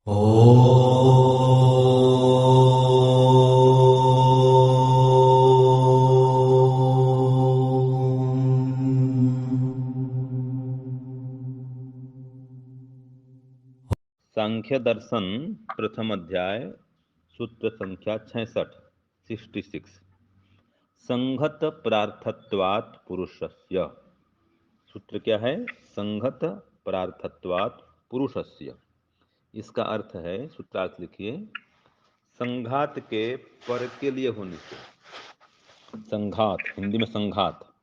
सांख्य दर्शन प्रथम अध्याय सूत्र संख्या 66 संघत प्रार्थत्वात् पुरुषस्य। सूत्र क्या है? संघत प्रार्थत्वात् पुरुषस्य। इसका अर्थ है, सूत्रार्थ लिखिए, संघात के पर के लिए होने से। संघात हिंदी में संघात,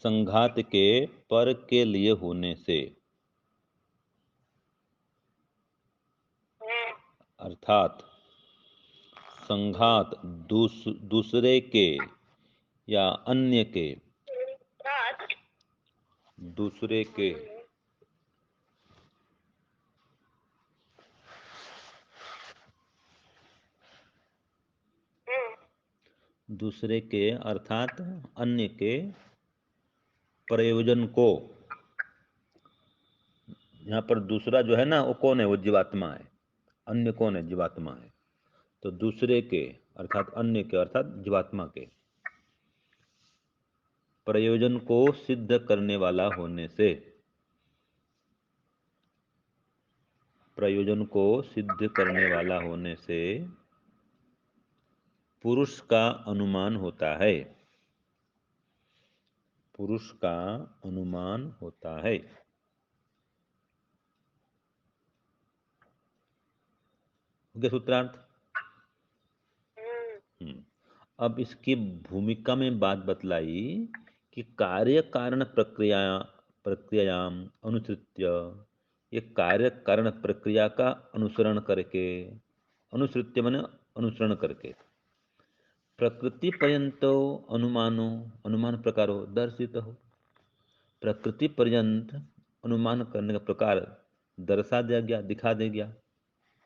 संघात के पर के लिए होने से, अर्थात संघात दूसरे के या अन्य के, दूसरे के दूसरे के अर्थात अन्य के प्रयोजन को, यहाँ पर दूसरा जो है ना, वो कौन है? वो जीवात्मा है। अन्य कौन है? जीवात्मा है। तो दूसरे के अर्थात अन्य के अर्थात जीवात्मा के प्रयोजन को सिद्ध करने वाला होने से, प्रयोजन को सिद्ध करने वाला होने से पुरुष का अनुमान होता है। पुरुष का अनुमान होता है। सूत्रार्थ। अब इसकी भूमिका में बात बतलाई कि कार्य कारण प्रक्रियायाम अनुसृत्य, ये कार्य कारण प्रक्रिया का अनुसरण करके, अनुसृत्य माने अनुसरण करके, प्रकृति पर्यंत अनुमानो, अनुमान प्रकारो दर्शित हो। प्रकृति पर्यंत अनुमान करने का प्रकार दर्शा दिया गया, दिखा दिया गया,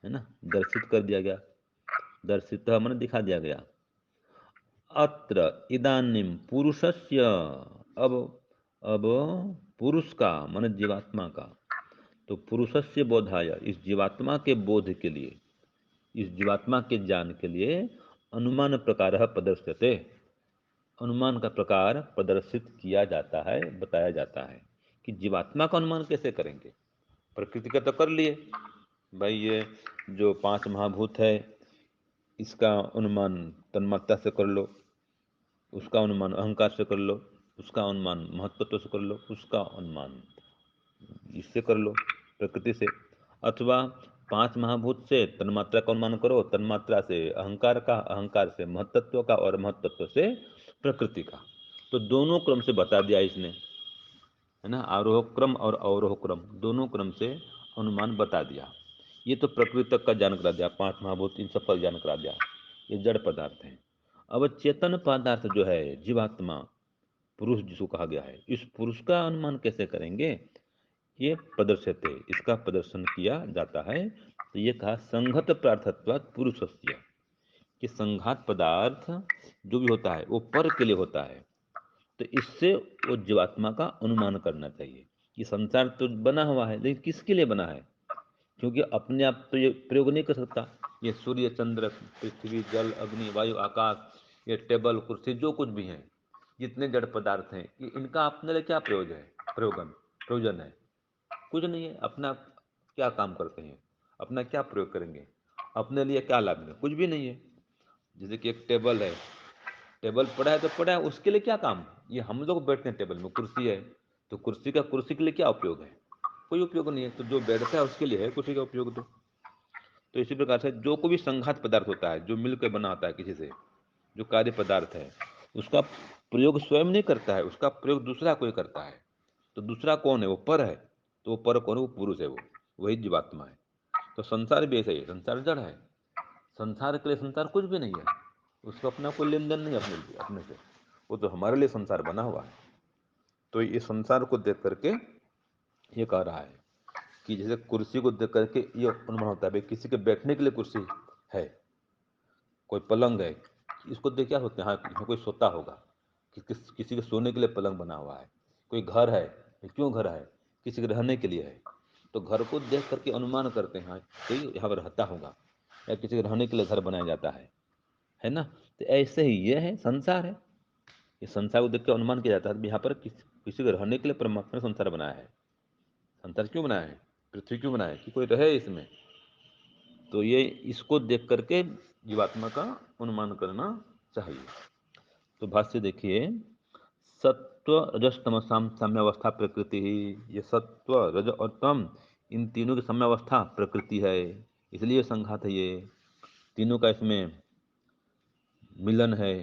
है ना, दर्शित कर दिया गया। दर्शित माने दिखा दिया गया। अत्र इदानीम पुरुषस्य, अब अब पुरुष का माने जीवात्मा का, तो पुरुषस्य बोधाय, इस जीवात्मा के बोध के लिए, इस जीवात्मा के ज्ञान के लिए अनुमान प्रकार प्रदर्श्यते, अनुमान का प्रकार प्रदर्शित किया जाता है, बताया जाता है। कि जीवात्मा का अनुमान कैसे करेंगे? प्रकृति का तो कर लिए भाई, ये जो पांच महाभूत है इसका अनुमान तन्मात्रा से कर लो, उसका अनुमान अहंकार से कर लो, उसका अनुमान महत्त्व से कर लो, उसका अनुमान इससे कर लो, प्रकृति से। अथवा पांच महाभूत से तन्मात्रा का अनुमान करो, तन्मात्रा से अहंकार का, अहंकार से महत्त्व का, और महत्त्व से प्रकृति का। तो दोनों क्रम से बता दिया इसने, है ना, आरोह क्रम और अवरोह क्रम, दोनों क्रम से अनुमान बता दिया। ये तो प्रकृति तक का ज्ञान करा दिया, पांच महाभूत इन सब का ज्ञान करा दिया। ये जड़ पदार्थ हैं। अब चेतन पदार्थ जो है जीवात्मा, पुरुष जिसको कहा गया है, इस पुरुष का अनुमान कैसे करेंगे? ये प्रदर्शित है, इसका प्रदर्शन किया जाता है। तो ये कहा संघत प्रार्थत्वात् पुरुषस्य, कि संघात पदार्थ जो भी होता है वो पर के लिए होता है। तो इससे वो जीवात्मा का अनुमान करना चाहिए। कि संसार तो बना हुआ है, लेकिन किसके लिए बना है? क्योंकि अपने आप तो ये प्रयोग नहीं कर सकता। ये सूर्य, चंद्र, पृथ्वी, जल, अग्नि, वायु, आकाश, ये टेबल, कुर्सी, जो कुछ भी हैं, जितने जड़ पदार्थ हैं, ये इनका अपने लिए क्या प्रयोजन है? प्रयोजन है? कुछ नहीं है। अपना क्या काम करते हैं? अपना क्या प्रयोग करेंगे? अपने लिए क्या लाभ है? कुछ भी नहीं है। जैसे कि एक टेबल है, टेबल पड़ा है तो पड़ा है, उसके लिए क्या काम? ये हम लोग बैठते हैं टेबल में, कुर्सी है तो कुर्सी का, कुर्सी के लिए क्या उपयोग है? कोई उपयोग नहीं है। तो जो बैठता है उसके लिए है कुर्सी का उपयोग। तो इसी प्रकार से जो कोई भी संघात पदार्थ होता है, जो मिलकर बना होता है किसी से, जो कार्य पदार्थ है, उसका प्रयोग स्वयं नहीं करता है, उसका प्रयोग दूसरा कोई करता है। तो दूसरा कौन है? वो पर है। तो वो पर कौन है? वो पुरुष है, वो वही जीवात्मा है। तो संसार भी ऐसा ही है, संसार जड़ है। संसार के लिए संसार कुछ भी नहीं है, उसका अपना कोई लेन देन नहीं है अपने से। वो तो हमारे लिए संसार बना हुआ है। तो ये संसार को देख करके ये कह रहा है कि जैसे कुर्सी को देख करके ये अनुमान होता है भाई किसी के बैठने के लिए कुर्सी है, कोई पलंग है, इसको देख क्या सोचते हैं? हाँ, यहाँ कोई सोता होगा। किसी के सोने के लिए पलंग बना हुआ है। कोई घर है, क्यों घर है? किसी के रहने के लिए है। तो घर को देख करके अनुमान करते हैं हाँ कोई यहाँ पर रहता होगा, या किसी के रहने के लिए घर बनाया जाता है ना। तो ऐसे ही ये है संसार है, ये संसार को देख के अनुमान किया जाता है यहाँ पर किसी को रहने के लिए परमात्मा ने संसार बनाया है। संसार क्यों बनाया है, पृथ्वी क्यों बनाया है कि कोई रहे इसमें। तो ये इसको देख करके जीवात्मा का अनुमान करना चाहिए। तो भाष्य देखिए, सत्व रजस तमसाम साम्यावस्था प्रकृति ही, ये सत्व रज और तम इन तीनों की साम्यावस्था प्रकृति है, इसलिए संघात है। ये तीनों का इसमें मिलन है,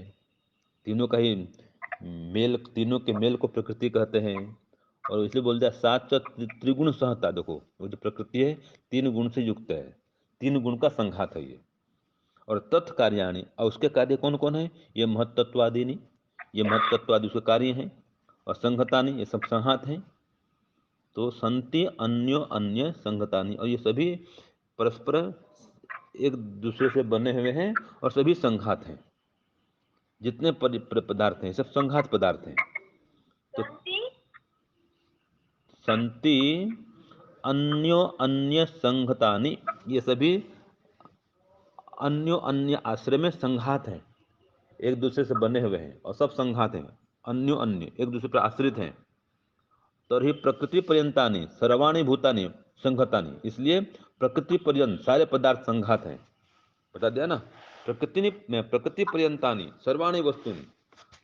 तीनों का ही मेल, तीनों के मेल को प्रकृति कहते हैं। और इसलिए बोल दिया साच त्रिगुण सहता, देखो वो जो प्रकृति है तीन गुण से युक्त है, तीन गुण का संघात है ये। और तत्कार्याणि, और उसके कार्य कौन कौन है, ये महत्त्वादीनि, ये महत्त्वादि उसके कार्य हैं। और संघतानि, ये सब संघात हैं। तो संति अन्यो अन्य संघतानि, और ये सभी परस्पर एक दूसरे से बने हुए हैं और सभी संघात हैं। जितने पदार्थ हैं सब संघात पदार्थ हैं। तो संति अन्यो अन्य संघतानि, ये सभी अन्यो अन्य आश्रय में संघात हैं, एक दूसरे से बने हुए हैं और सब संघात हैं, अन्यो अन्य एक दूसरे पर आश्रित हैं। तर्हि प्रकृति पर्यंतानि सर्वाणि भूतानि संघतानि, इसलिए प्रकृति पर्यंत सारे पदार्थ संघात हैं। बता दिया ना, प्रकृति पर्यंतानि सर्वाणि वस्तुनि,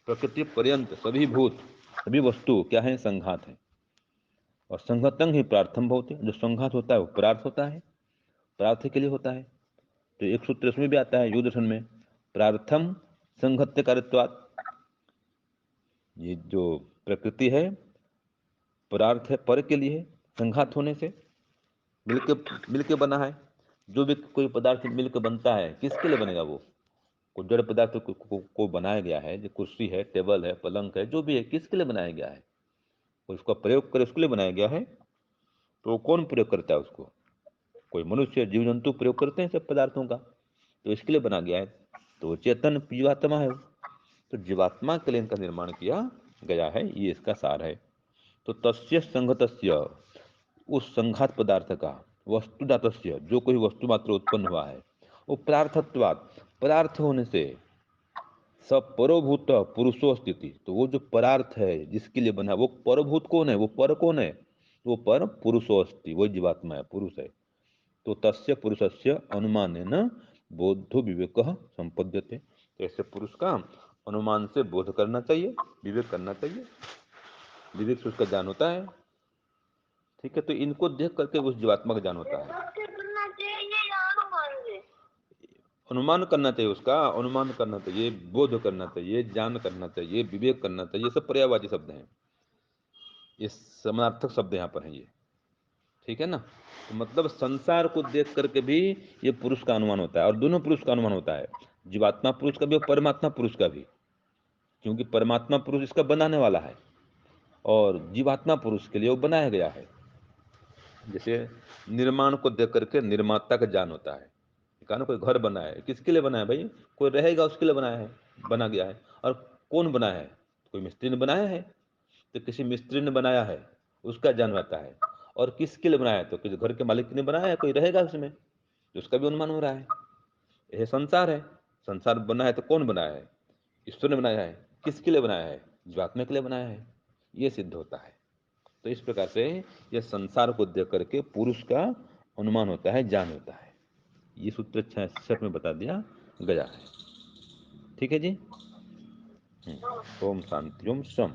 प्रकृति पर्यंत सभी भूत सभी वस्तु क्या है, संघात है। और संघतंग ही प्रार्थम भवति, जो संघात होता है वो परार्थ होता है, परार्थ के लिए होता है। तो एक सूत्र इसमें भी आता है योग दर्शन में, प्रार्थम संघत्य कार्यत्वात्, ये जो प्रकृति है परार्थ है, पर के लिए, संघात होने से, मिलके बना है। जो भी कोई पदार्थ मिलकर बनता है किसके लिए बनेगा, वो कोई जड़ पदार्थ को बनाया गया है, जो कुर्सी है, टेबल है, पलंग है, जो भी है किसके लिए बनाया गया है, कोई उसका प्रयोग करे उसके लिए बनाया गया है। तो कौन प्रयोग करता है उसको, कोई मनुष्य जीव जंतु प्रयोग करते हैं सब पदार्थों का, तो इसके लिए बना गया है। तो चेतन जीवात्मा है, तो जीवात्मा के लिए इनका निर्माण किया गया है, ये इसका सार है। तो तस्य संगतस्य, उस संघात पदार्थ का, वस्तुजातस्य, जो कोई वस्तु मात्र उत्पन्न हुआ है, वो परार्थत्वात्, पदार्थ होने से, सब परोभूत पुरुषो स्थिति, तो वो जो परार्थ है जिसके लिए बना, वो परभूत कौन है, वो पर कौन है, वो पर पुरुषो अस्ति, वो जीवात्मा है, पुरुष है। तो तस्य पुरुषस्य अनुमानेन बोधो विवेक संपद्यते, तो ऐसे पुरुष का अनुमान से बोध करना चाहिए, विवेक करना चाहिए, विवेक से उसका ज्ञान होता है। ठीक है, तो इनको देख करके उस जीवात्मा का ज्ञान होता है, अनुमान करना चाहिए, उसका अनुमान करना चाहिए, बोध करना चाहिए, ज्ञान करना चाहिए, विवेक करना चाहिए, सब पर्यायवाची शब्द हैं, ये समानार्थक शब्द यहाँ पर हैं ये। ठीक है ना, तो मतलब संसार को देख करके भी ये पुरुष का अनुमान होता है, और दोनों पुरुष का अनुमान होता है, जीवात्मा पुरुष का भी और परमात्मा पुरुष का भी, क्योंकि परमात्मा पुरुष इसका बनाने वाला है और जीवात्मा पुरुष के लिए वो बनाया गया है। जैसे निर्माण को देख करके निर्माता का ज्ञान होता है, कहा ना कोई घर बना है, किसके लिए बना है भाई, कोई रहेगा उसके लिए बनाया है, बना गया है। और कौन बनाया है, कोई मिस्त्री ने बनाया है, तो किसी मिस्त्री ने बनाया है, उसका ज्ञान रहता है। और किसके लिए बनाया है, तो किसी घर के मालिक ने बनाया है, कोई रहेगा उसमें, तो उसका भी अनुमान हो रहा है। यह संसार है, संसार बना है तो कौन बनाया है, ईश्वर ने बनाया है, किसके लिए बनाया है, जीवात्मा के लिए बनाया है, ये सिद्ध होता है। तो इस प्रकार से यह संसार को देख करके पुरुष का अनुमान होता है, ज्ञान होता है। ये सूत्र 66 में बता दिया गया है। ठीक है जी। ओम शांति ओम शम।